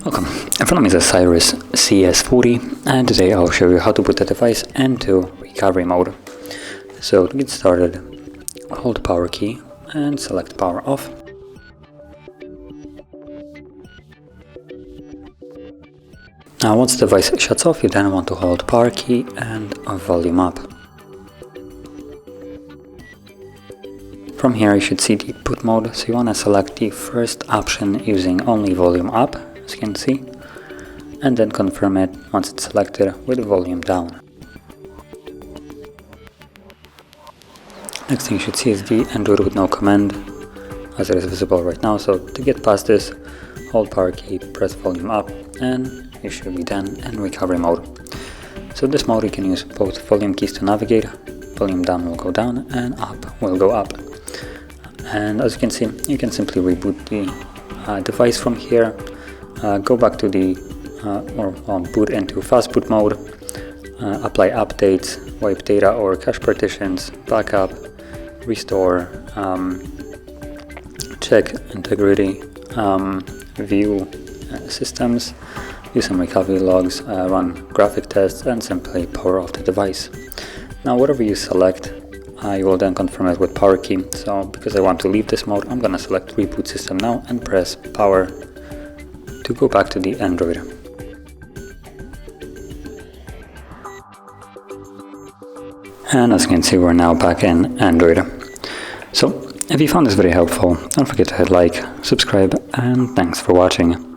Welcome, in front of me is a CYRUS CS40, and today I'll show you how to put the device into recovery mode. So to get started, hold the power key and select power off. Now once the device shuts off, you then want to hold power key and volume up. From here you should see the boot mode, so you want to select the first option using only volume up, as you can see, and then confirm it once it's selected with the volume down. Next thing you should see is the Android with no command, as it is visible right now. So to get past this, hold power key, press volume up, and you should be then in recovery mode. So in this mode you can use both volume keys to navigate. Volume down will go down and up will go up. And as you can see, you can simply reboot the device from here, go back to the boot into fast boot mode, apply updates, wipe data or cache partitions, backup, restore, check integrity, view systems, use some recovery logs, run graphic tests, and simply power off the device. Now whatever you select, you will then confirm it with power key. So because I want to leave this mode, I'm going to select reboot system now and press power to go back to the Android. And as you can see, we're now back in Android. So if you found this video helpful, don't forget to hit like, subscribe, and thanks for watching.